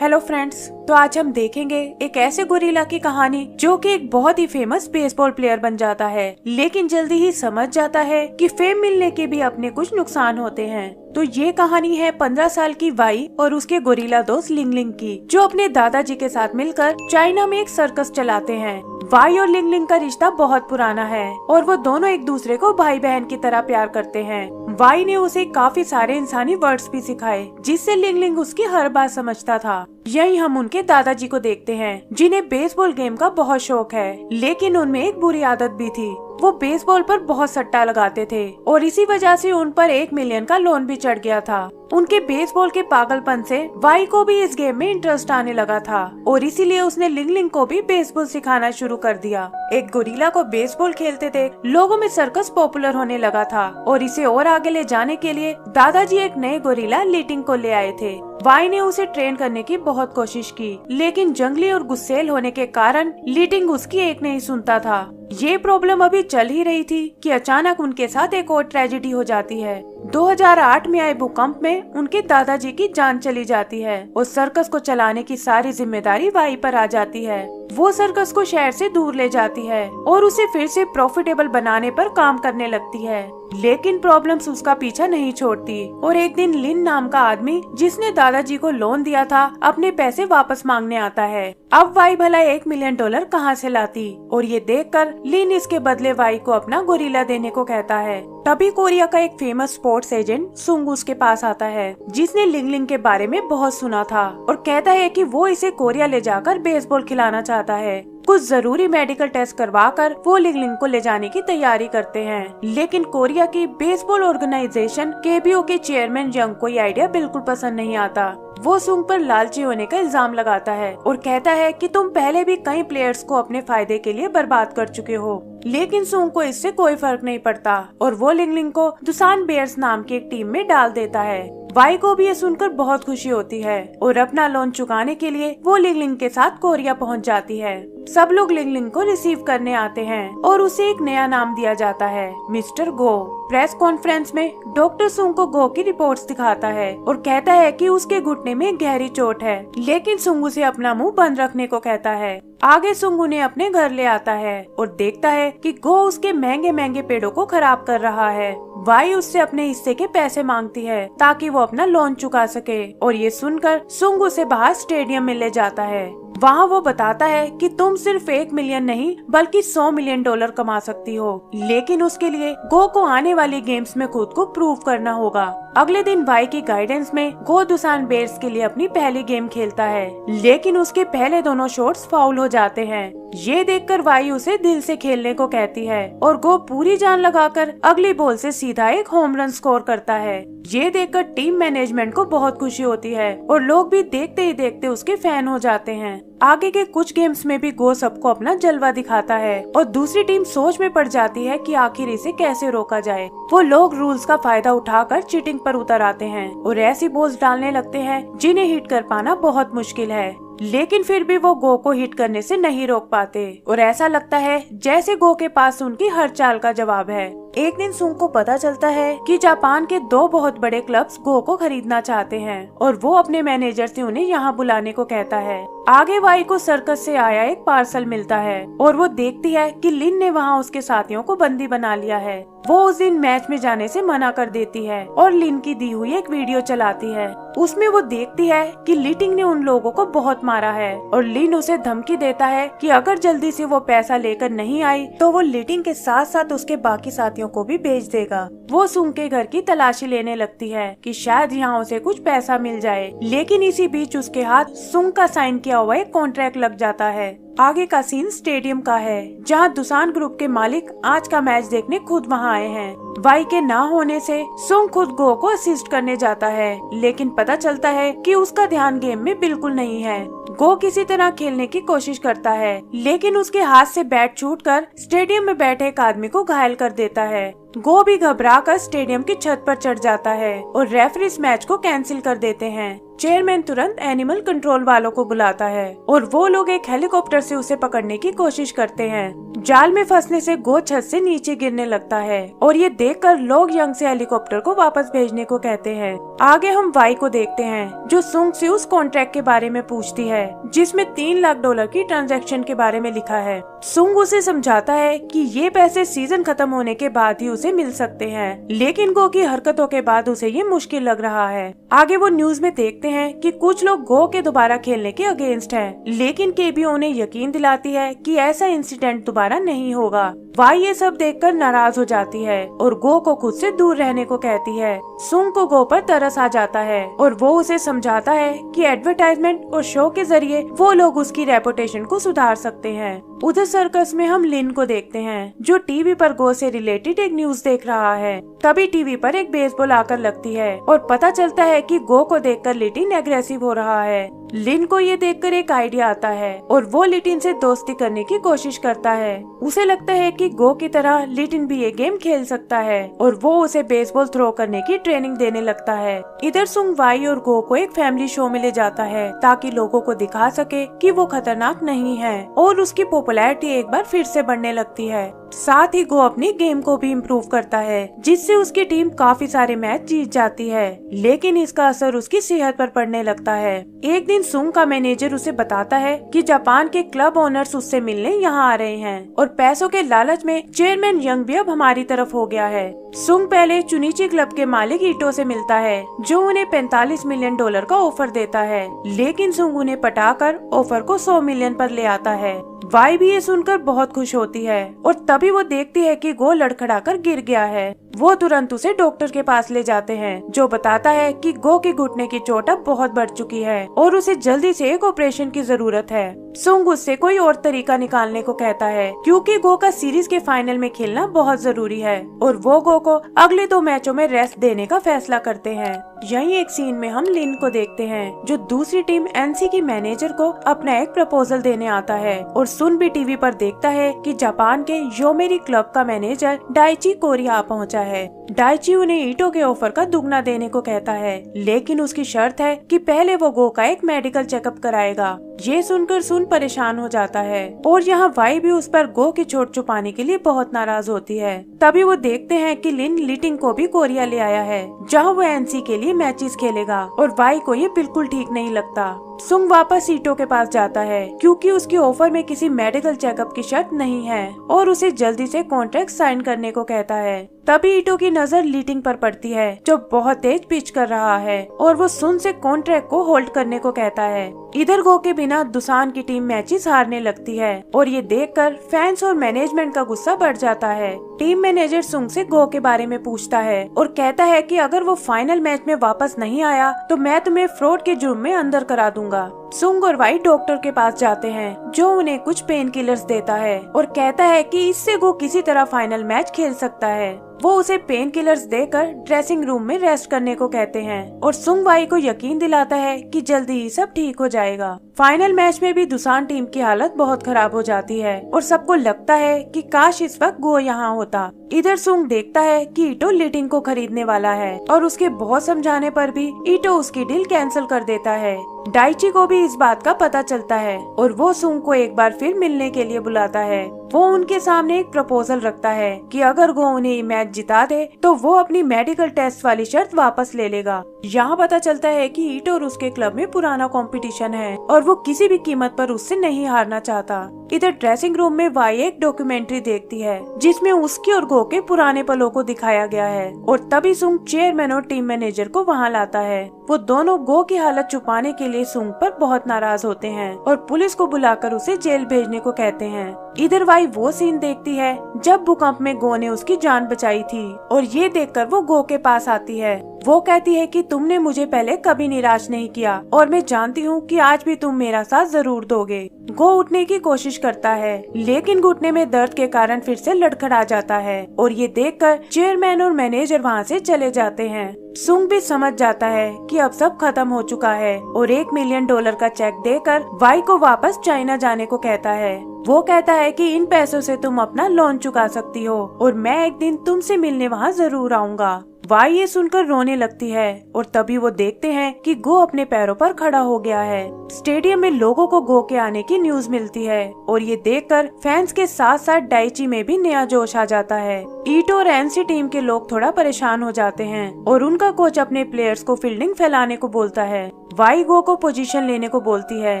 Hello friends, तो आज हम देखेंगे एक ऐसे गोरिल्ला की कहानी जो कि एक बहुत ही फेमस बेसबॉल प्लेयर बन जाता है, लेकिन जल्दी ही समझ जाता है कि फेम मिलने के भी अपने कुछ नुकसान होते हैं। तो ये कहानी है 15 साल की वाई और उसके गोरिल्ला दोस्त लिंग लिंग की, जो अपने दादाजी के साथ मिलकर चाइना में एक सर्कस चलाते हैं। वाई और लिंग लिंग का रिश्ता बहुत पुराना है और वो दोनों एक दूसरे को भाई बहन की तरह प्यार करते हैं। वाई ने उसे काफी सारे इंसानी वर्ड्स भी सिखाए, जिससे लिंग लिंग उसकी हर बात समझता था। यही हम उनके दादाजी को देखते हैं, जिन्हें बेसबॉल गेम का बहुत शौक है, लेकिन उनमें एक बुरी आदत भी थी। वो बेसबॉल पर बहुत सट्टा लगाते थे और इसी वजह से उन पर 1 मिलियन का लोन भी चढ़ गया था। उनके बेसबॉल के पागलपन से वाई को भी इस गेम में इंटरेस्ट आने लगा था और इसीलिए उसने लिंग लिंग को भी बेसबॉल सिखाना शुरू कर दिया। एक गोरिल्ला को बेसबॉल खेलते थे लोगों में सर्कस पॉपुलर होने लगा था और इसे और आगे ले जाने के लिए दादाजी एक नए गोरिल्ला लीटिंग को ले आए थे। वाई ने उसे ट्रेन करने की बहुत कोशिश की, लेकिन जंगली और गुस्सैल होने के कारण लीटिंग उसकी एक नहीं सुनता था। ये प्रॉब्लम अभी चल ही रही थी कि अचानक उनके साथ एक और ट्रेजेडी हो जाती है। 2008 में आए भूकंप में उनके दादाजी की जान चली जाती है और सर्कस को चलाने की सारी जिम्मेदारी वाई पर आ जाती है। वो सर्कस को शहर से दूर ले जाती है और उसे फिर से प्रॉफिटेबल बनाने पर काम करने लगती है, लेकिन प्रॉब्लम्स उसका पीछा नहीं छोड़ती और एक दिन लिन नाम का आदमी, जिसने दादाजी को लोन दिया था, अपने पैसे वापस मांगने आता है। अब वाई भला 1 मिलियन डॉलर कहाँ से लाती, और ये देखकर लिन इसके बदले वाई को अपना गोरिल्ला देने को कहता है। तभी कोरिया का एक फेमस स्पोर्ट्स एजेंट सुंग उसके पास आता है, जिसने लिंग लिंग के बारे में बहुत सुना था और कहता है कि वो इसे कोरिया ले जाकर बेसबॉल खिलाना चाहता है। कुछ जरूरी मेडिकल टेस्ट करवाकर वो लिंग लिंग को ले जाने की तैयारी करते हैं, लेकिन कोरिया की बेसबॉल ऑर्गेनाइजेशन केबीओ के चेयरमैन यंग को ये आइडिया बिल्कुल पसंद नहीं आता। वो सुंग पर लालची होने का इल्जाम लगाता है और कहता है कि तुम पहले भी कई प्लेयर्स को अपने फायदे के लिए बर्बाद कर चुके हो, लेकिन सुंग को इससे कोई फर्क नहीं पड़ता और वो लिंग लिंग को दुसान बेयर्स नाम की एक टीम में डाल देता है। वाई को भी ये सुनकर बहुत खुशी होती है और अपना लोन चुकाने के लिए वो लिंग लिंग के साथ कोरिया पहुंच जाती है। सब लोग लिंग लिंग को रिसीव करने आते हैं और उसे एक नया नाम दिया जाता है, मिस्टर गो। प्रेस कॉन्फ्रेंस में डॉक्टर सुंग को गो की रिपोर्ट्स दिखाता है और कहता है कि उसके घुटने में गहरी चोट है, लेकिन सुंग उसे अपना मुंह बंद रखने को कहता है। आगे सुंग उन्हें अपने घर ले आता है और देखता है कि गो उसके महंगे महंगे पेड़ों को खराब कर रहा है। वाई उससे अपने हिस्से के पैसे मांगती है ताकि वो अपना लोन चुका सके और ये सुनकर सुंग उसे बाहर स्टेडियम में ले जाता है। वहाँ वो बताता है कि तुम सिर्फ 1 मिलियन नहीं बल्कि 100 मिलियन डॉलर कमा सकती हो, लेकिन उसके लिए गो को आने वाली गेम्स में खुद को प्रूव करना होगा। अगले दिन वाई की गाइडेंस में गो दुसान बेयर्स के लिए अपनी पहली गेम खेलता है, लेकिन उसके पहले दोनों शॉट्स फाउल हो जाते हैं। ये देखकर वाई उसे दिल से खेलने को कहती है और गो पूरी जान लगाकर अगली बॉल से सीधा एक होम रन स्कोर करता है। ये देखकर टीम मैनेजमेंट को बहुत खुशी होती है और लोग भी देखते ही देखते उसके फैन हो जाते हैं। आगे के कुछ गेम्स में भी गो सबको अपना जलवा दिखाता है और दूसरी टीम सोच में पड़ जाती है कि आखिर इसे कैसे रोका जाए। वो लोग रूल्स का फायदा उठाकर चीटिंग पर उतर आते हैं और ऐसी बॉल्स डालने लगते हैं जिन्हें हिट कर पाना बहुत मुश्किल है, लेकिन फिर भी वो गो को हिट करने से नहीं रोक पाते और ऐसा लगता है जैसे गो के पास उनकी हर चाल का जवाब है। एक दिन सुंग को पता चलता है कि जापान के 2 बहुत बड़े क्लब्स गो को खरीदना चाहते हैं और वो अपने मैनेजर से उन्हें यहाँ बुलाने को कहता है। आगे वाई को सर्कस से आया एक पार्सल मिलता है और वो देखती है कि लिन ने वहाँ उसके साथियों को बंदी बना लिया है। वो उस दिन मैच में जाने से मना कर देती है और लिन की दी हुई एक वीडियो चलाती है। उसमें वो देखती है कि लीटिंग ने उन लोगों को बहुत मारा है और लिन उसे धमकी देता है कि अगर जल्दी से वो पैसा लेकर नहीं आई तो वो लीटिंग के साथ साथ उसके बाकी साथियों को भी बेच देगा। वो सुंग के घर की तलाशी लेने लगती है कि शायद यहाँ उसे कुछ पैसा मिल जाए, लेकिन इसी बीच उसके हाथ सुंग का साइन किया हुआ एक कॉन्ट्रैक्ट लग जाता है। आगे का सीन स्टेडियम का है, जहाँ दुसान ग्रुप के मालिक आज का मैच देखने खुद वहाँ आए हैं। वाई के ना होने से सुंग खुद गो को असिस्ट करने जाता है, लेकिन पता चलता है कि उसका ध्यान गेम में बिल्कुल नहीं है। गो किसी तरह खेलने की कोशिश करता है, लेकिन उसके हाथ से बैट छूटकर स्टेडियम में बैठे एक आदमी को घायल कर देता है। गो भी घबराकर स्टेडियम की छत पर चढ़ जाता है और रेफरी इस मैच को कैंसिल कर देते हैं। चेयरमैन तुरंत एनिमल कंट्रोल वालों को बुलाता है और वो लोग एक हेलीकॉप्टर से उसे पकड़ने की कोशिश करते हैं। जाल में फंसने से गो छत से नीचे गिरने लगता है और ये देखकर लोग यंग से हेलीकॉप्टर को वापस भेजने को कहते हैं। आगे हम वाई को देखते हैं जो सुंग से उस कॉन्ट्रैक्ट के बारे में पूछती है जिसमें $3 लाख की ट्रांजैक्शन के बारे में लिखा है। सुंग उसे समझाता है कि ये पैसे सीजन खत्म होने के बाद ही उसे मिल सकते हैं, लेकिन गो की हरकतों के बाद उसे ये मुश्किल लग रहा है। आगे वो न्यूज में देखते हैं कि कुछ लोग गो के दोबारा खेलने के अगेंस्ट हैं, लेकिन केबी उन्हें यकीन दिलाती है कि ऐसा इंसिडेंट दोबारा नहीं होगा। वाई ये सब देखकर नाराज हो जाती है और गो को खुद से दूर रहने को कहती है। सुंग को गो पर तरस आ जाता है और वो उसे समझाता है कि एडवर्टाइजमेंट और शो के जरिए वो लोग उसकी रेपुटेशन को सुधार सकते हैं। उधर सर्कस में हम लिन को देखते हैं जो टीवी पर गो से रिलेटेड एक न्यूज देख रहा है। तभी टीवी पर एक बेसबॉल आकर लगती है और पता चलता है कि गो को देखकर लिटिन एग्रेसिव हो रहा है। लिन को ये देखकर एक आइडिया आता है और वो लिटिन से दोस्ती करने की कोशिश करता है। उसे लगता है कि गो की तरह लिटिन भी ये गेम खेल सकता है और वो उसे बेसबॉल थ्रो करने की ट्रेनिंग देने लगता है। इधर सुंग वाई और गो को एक फैमिली शो में ले जाता है ताकि लोगों को दिखा सके कि वो खतरनाक नहीं है और उसकी पॉपुलैरिटी एक बार फिर से बढ़ने लगती है। साथ ही गो अपनी गेम को भी इम्प्रूव करता है जिससे उसकी टीम काफी सारे मैच जीत जाती है, लेकिन इसका असर उसकी सेहत पर पड़ने लगता है। एक दिन सुंग का मैनेजर उसे बताता है कि जापान के क्लब ओनर्स उससे मिलने यहाँ आ रहे हैं और पैसों के लालच में चेयरमैन यंग भी अब हमारी तरफ हो गया है। सुंग पहले चुनिची क्लब के मालिक ईटो से मिलता है जो उन्हें $45 मिलियन का ऑफर देता है, लेकिन सुंग उन्हें पटाकर ऑफर को 100 मिलियन पर ले आता है। वाई भी ये सुनकर बहुत खुश होती है और तभी वो देखती है कि गो लड़खड़ाकर गिर गया है। वो तुरंत उसे डॉक्टर के पास ले जाते हैं जो बताता है कि गो के घुटने की चोट अब बहुत बढ़ चुकी है और उसे जल्दी से एक ऑपरेशन की जरूरत है। सुंग उससे कोई और तरीका निकालने को कहता है क्योंकि गो का सीरीज के फाइनल में खेलना बहुत जरूरी है और वो गो को अगले 2 मैचों में रेस्ट देने का फैसला करते हैं। यही एक सीन में हम लिन को देखते हैं जो दूसरी टीम एनसी की मैनेजर को अपना एक प्रपोजल देने आता है और सुन भी टीवी पर देखता है कि जापान के योमेरी क्लब का मैनेजर डाइची कोरिया पहुंचा है। डाइची उन्हें ईटो के ऑफर का दुगना देने को कहता है, लेकिन उसकी शर्त है कि पहले वो गो का एक मेडिकल चेकअप कराएगा। ये सुनकर सुन परेशान हो जाता है और यहाँ वाई भी उस पर गो की चोट छुपाने के लिए बहुत नाराज होती है। तभी वो देखते हैं कि लिन लिटिंग को भी कोरिया ले आया है जहाँ वो एनसी के लिए मैचेस खेलेगा और वाई को ये बिल्कुल ठीक नहीं लगता। सुंग वापस ईटो के पास जाता है क्योंकि उसकी ऑफर में किसी मेडिकल चेकअप की शर्त नहीं है और उसे जल्दी से कॉन्ट्रैक्ट साइन करने को कहता है। तभी ईटो की नजर लिटिंग पर पड़ती है जो बहुत तेज पिच कर रहा है और वो सुन से कॉन्ट्रैक्ट को होल्ड करने को कहता है। इधर गो के बिना दुसान की टीम मैचेस हारने लगती है और ये देखकर फैंस और मैनेजमेंट का गुस्सा बढ़ जाता है। टीम मैनेजर सुंग से गो के बारे में पूछता है और कहता है कि अगर वो फाइनल मैच में वापस नहीं आया तो मैं तुम्हें फ्रॉड के जुर्म में अंदर करा दूंगा। सुंग और वाई डॉक्टर के पास जाते हैं जो उन्हें कुछ पेन किलर्स देता है और कहता है कि इससे गो किसी तरह फाइनल मैच खेल सकता है। वो उसे पेन किलर्स देकर ड्रेसिंग रूम में रेस्ट करने को कहते हैं और सुंग वाई को यकीन दिलाता है कि जल्दी ही सब ठीक हो जाएगा। फाइनल मैच में भी दुसान टीम की हालत बहुत खराब हो जाती है और सबको लगता है कि काश इस वक्त गो यहाँ होता। इधर सुंग देखता है कि ईटो लिटिंग को खरीदने वाला है और उसके बहुत समझाने पर भी ईटो उसकी डील कैंसिल कर देता है। डाइची को भी इस बात का पता चलता है और वो सुंग को एक बार फिर मिलने के लिए बुलाता है। वो उनके सामने एक प्रपोजल रखता है कि अगर गो उन्हें ये मैच जिता दे तो वो अपनी मेडिकल टेस्ट वाली शर्त वापस ले लेगा। यहाँ पता चलता है कि ईटो और उसके क्लब में पुराना कंपटीशन है और वो किसी भी कीमत पर उससे नहीं हारना चाहता। इधर ड्रेसिंग रूम में वाई एक डॉक्यूमेंट्री देखती है जिसमें उसकी और गो के पुराने पलों को दिखाया गया है और तभी सुंग चेयरमैन और टीम मैनेजर को वहाँ लाता है। वो दोनों गो की हालत छुपाने के लिए सुंग पर बहुत नाराज होते हैं और पुलिस को बुलाकर उसे जेल भेजने को कहते हैं। इधर वाई वो सीन देखती है जब भूकंप में गो ने उसकी जान बचाई थी और ये देखकर वो गो के पास आती है वो कहती है कि तुमने मुझे पहले कभी निराश नहीं किया और मैं जानती हूँ कि आज भी तुम मेरा साथ जरूर दोगे। गो उठने की कोशिश करता है लेकिन घुटने में दर्द के कारण फिर से लड़खड़ा जाता है और ये देखकर चेयरमैन और मैनेजर वहाँ से चले जाते हैं। सुंग भी समझ जाता है कि अब सब खत्म हो चुका है और $1 मिलियन का चेक देकर वाई को वापस चाइना जाने को कहता है। वो कहता है कि इन पैसों से तुम अपना लोन चुका सकती हो और मैं एक दिन तुमसे मिलने वहाँ जरूर आऊंगा। वाई ये सुनकर रोने लगती है और तभी वो देखते हैं कि गो अपने पैरों पर खड़ा हो गया है। स्टेडियम में लोगों को गो के आने की न्यूज मिलती है और ये देखकर फैंस के साथ साथ डाइची में भी नया जोश आ जाता है। ईटो और एनसी टीम के लोग थोड़ा परेशान हो जाते हैं और उनका कोच अपने प्लेयर्स को फील्डिंग फैलाने को बोलता है। वाई गो को पोजीशन लेने को बोलती है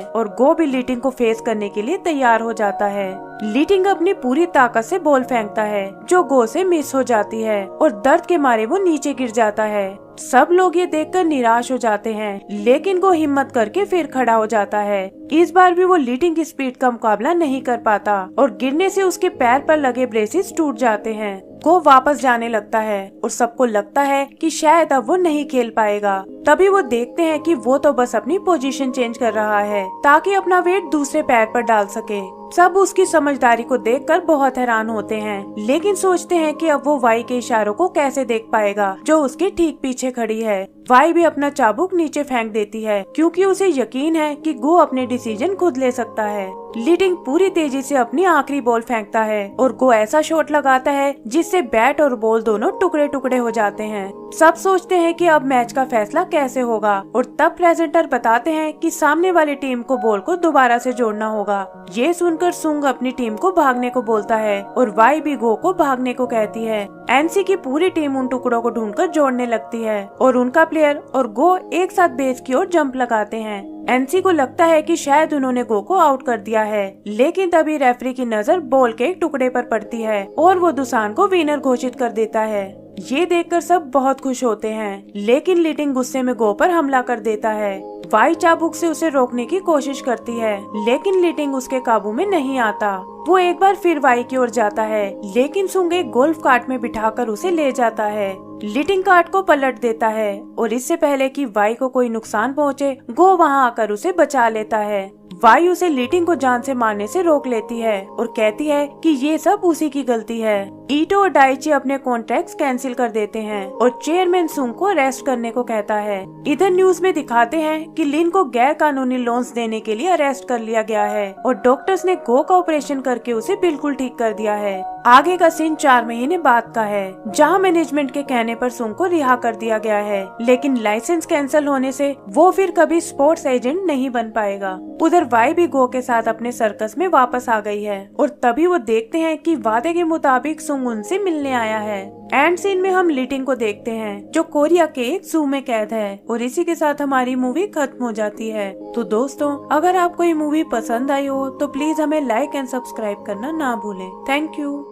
और गो भी लीटिंग को फेस करने के लिए तैयार हो जाता है। लीटिंग अपनी पूरी ताकत से बॉल फेंकता है जो गो से मिस हो जाती है और दर्द के मारे वो नीचे गिर जाता है। सब लोग ये देखकर निराश हो जाते हैं लेकिन गो हिम्मत करके फिर खड़ा हो जाता है। इस बार भी वो लीटिंग की स्पीड का मुकाबला नहीं कर पाता और गिरने से उसके पैर पर लगे ब्रेसेस टूट जाते हैं। गो वापस जाने लगता है और सबको लगता है कि शायद अब वो नहीं खेल पाएगा। तभी वो देखते हैं कि वो तो बस अपनी पोजीशन चेंज कर रहा है ताकि अपना वेट दूसरे पैर पर डाल सके। सब उसकी समझदारी को देखकर बहुत हैरान होते हैं लेकिन सोचते हैं कि अब वो वाई के इशारों को कैसे देख पाएगा जो उसके ठीक पीछे खड़ी है। वाई भी अपना चाबुक नीचे फेंक देती है क्योंकि उसे यकीन है कि गो अपने डिसीजन खुद ले सकता है। लीटिंग पूरी तेजी से अपनी आखिरी बॉल फेंकता है और गो ऐसा शॉट लगाता है जिससे बैट और बॉल दोनों टुकड़े टुकड़े हो जाते हैं। सब सोचते हैं कि अब मैच का फैसला कैसे होगा और तब प्रेजेंटर बताते हैं कि सामने वाली टीम को बॉल को दोबारा से जोड़ना होगा। ये सुनकर सुंग अपनी टीम को भागने को बोलता है और वाई भी गो को भागने को कहती है। एनसी की पूरी टीम उन टुकड़ों को ढूंढकर जोड़ने लगती है और उनका प्लेयर और गो एक साथ बेस की ओर जंप लगाते हैं। एनसी को लगता है कि शायद उन्होंने गो को आउट कर दिया है लेकिन तभी रेफरी की नजर बॉल के एक टुकड़े पर पड़ती है और वो दुसान को विनर घोषित कर देता है। ये देखकर सब बहुत खुश होते हैं लेकिन लीटिंग गुस्से में गो पर हमला कर देता है। वाई चाबुक से उसे रोकने की कोशिश करती है लेकिन लीटिंग उसके काबू में नहीं आता। वो एक बार फिर वाई की ओर जाता है लेकिन सुंग एक गोल्फ कार्ट में बिठाकर उसे ले जाता है। लीटिंग कार्ट को पलट देता है और इससे पहले कि वाई को कोई नुकसान पहुंचे गो वहां आकर उसे बचा लेता है। वाई उसे लीटिंग को जान से मारने से रोक लेती है और कहती है कि ये सब उसी की गलती है। ईटो और डाइची अपने कॉन्ट्रैक्ट्स कैंसिल कर देते हैं और चेयरमैन सुंग को अरेस्ट करने को कहता है। इधर न्यूज में दिखाते हैं कि लिन को गैर कानूनी लोन्स देने के लिए अरेस्ट कर लिया गया है और डॉक्टर्स ने गो का ऑपरेशन करके उसे बिल्कुल ठीक कर दिया है। आगे का सीन 4 महीने बाद का है जहां मैनेजमेंट के कहने पर सुंग को रिहा कर दिया गया है लेकिन लाइसेंस कैंसिल होने से वो फिर कभी स्पोर्ट्स एजेंट नहीं बन पाएगा। उधर वाई भी गो के साथ अपने सर्कस में वापस आ गई है और तभी वो देखते हैं कि वादे के मुताबिक सुंग उनसे मिलने आया है। एंड सीन में हम लीटिंग को देखते हैं जो कोरिया के एक जू में कैद है और इसी के साथ हमारी मूवी खत्म हो जाती है। तो दोस्तों अगर आपको ये मूवी पसंद आई हो तो प्लीज हमें लाइक एंड सब्सक्राइब करना ना भूलें। Thank you.